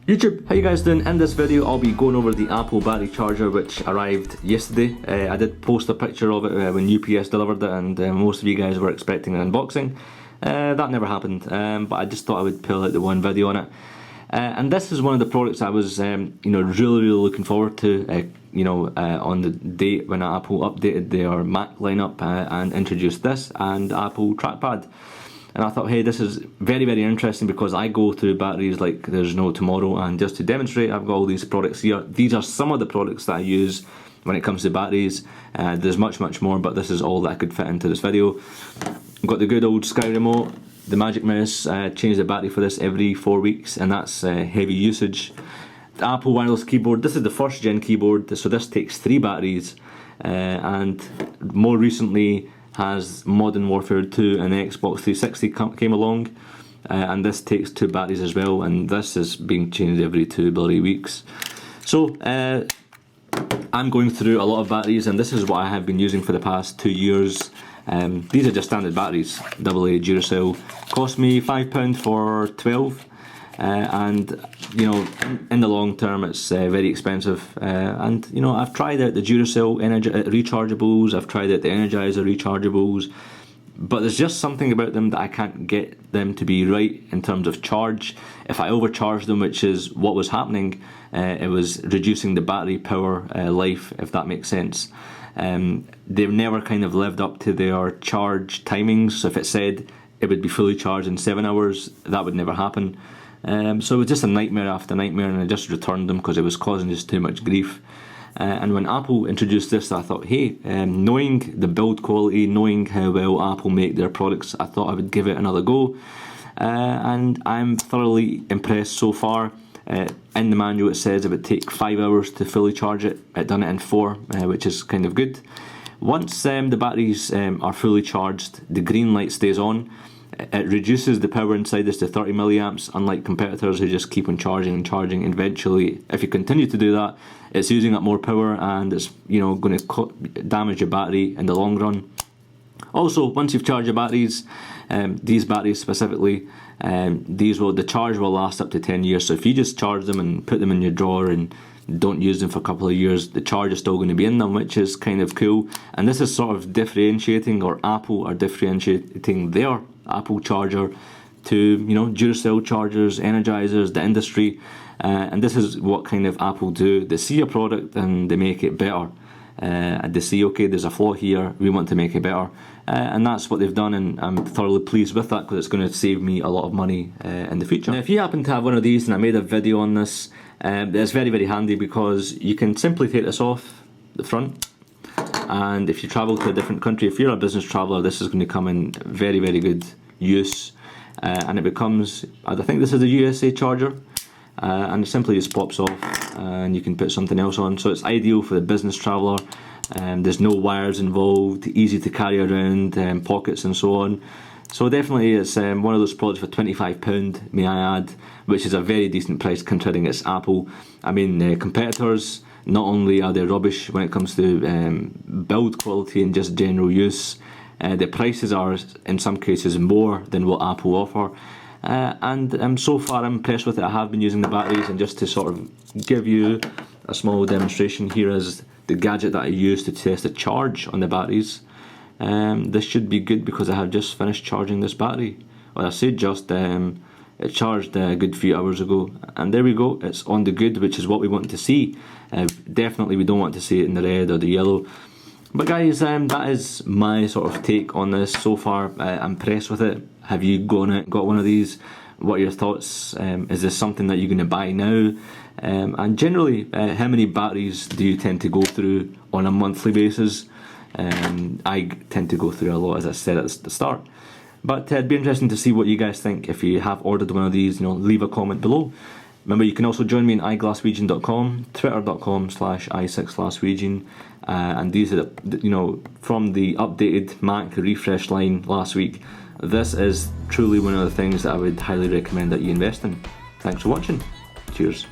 YouTube, how you guys doing? In this video I'll be going over the Apple battery charger which arrived yesterday. I did post a picture of it when UPS delivered it, and most of you guys were expecting an unboxing. That never happened, but I just thought I would pull out the one video on it. And this is one of the products I was really looking forward to on the date when Apple updated their Mac lineup and introduced this and Apple trackpad. And I thought, hey, this is very interesting because I go through batteries like there's no tomorrow, and just to demonstrate, I've got all these products here. These are some of the products that I use when it comes to batteries. There's much more, but this is all that I could fit into this video. I've got the good old Sky Remote, the Magic Mouse. Change the battery for this every 4 weeks, and that's heavy usage. The Apple wireless keyboard, this is the first gen keyboard, so this takes 3 batteries, and more recently has Modern Warfare 2 and Xbox 360 came along, and this takes 2 batteries as well, and this is being changed every 2 bloody weeks. So I'm going through a lot of batteries, and this is what I have been using for the past 2 years. These are just standard batteries, AA Duracell. Cost me £5 for 12, and in the long term it's very expensive. And I've tried out the Duracell rechargeables, I've tried out the Energizer rechargeables, but there's just something about them that I can't get them to be right in terms of charge. If I overcharge them, which is what was happening, it was reducing the battery power life, if that makes sense. They've never kind of lived up to their charge timings. So if it said it would be fully charged in 7 hours, that would never happen. So it was just a nightmare after nightmare, and I just returned them because it was causing just too much grief. And when Apple introduced this, I thought, hey, knowing the build quality, knowing how well Apple make their products, I thought I would give it another go. And I'm thoroughly impressed so far. In the manual it says it would take 5 hours to fully charge it. It done it in 4, which is kind of good. Once the batteries are fully charged, the green light stays on. It reduces the power inside this to 30 milliamps, unlike competitors who just keep on charging and charging. Eventually, if you continue to do that, it's using up more power, and it's going to damage your battery in the long run. Also, once you've charged your batteries, these batteries specifically, the charge will last up to 10 years. So if you just charge them and put them in your drawer and don't use them for a couple of years, the charge is still going to be in them, which is kind of cool. And this is sort of differentiating, or Apple are differentiating their Apple charger to Duracell chargers, Energizers, the industry, and this is what kind of Apple do. They see a product and they make it better. They see, okay, there's a flaw here, we want to make it better, and that's what they've done, and I'm thoroughly pleased with that because it's going to save me a lot of money in the future. Now, if you happen to have one of these, and I made a video on this, it's very handy because you can simply take this off the front, and if you travel to a different country, if you're a business traveller, this is going to come in very good use, and it becomes, I think this is a USA charger, and it simply just pops off and you can put something else on. So it's ideal for the business traveller. There's no wires involved, easy to carry around, pockets and so on. So definitely it's one of those products for £25, may I add, which is a very decent price considering it's Apple. I mean, competitors, not only are they rubbish when it comes to build quality and just general use, the prices are in some cases more than what Apple offer. And so far I'm impressed with it. I have been using the batteries, and just to sort of give you a small demonstration, here is the gadget that I use to test the charge on the batteries. This should be good because I have just finished charging this battery. Well, I say just, it charged a good few hours ago, and there we go, it's on the good, which is what we want to see. Definitely we don't want to see it in the red or the yellow. But guys, that is my sort of take on this so far. I'm impressed with it. Have you got one of these? What are your thoughts? Is this something that you're going to buy now? And generally, how many batteries do you tend to go through on a monthly basis? I tend to go through a lot, as I said at the start. But it'd be interesting to see what you guys think. If you have ordered one of these, leave a comment below. Remember, you can also join me on iGlassRegion.com, twitter.com/i6glassregion, and these are from the updated Mac refresh line last week. This is truly one of the things that I would highly recommend that you invest in. Thanks for watching. Cheers.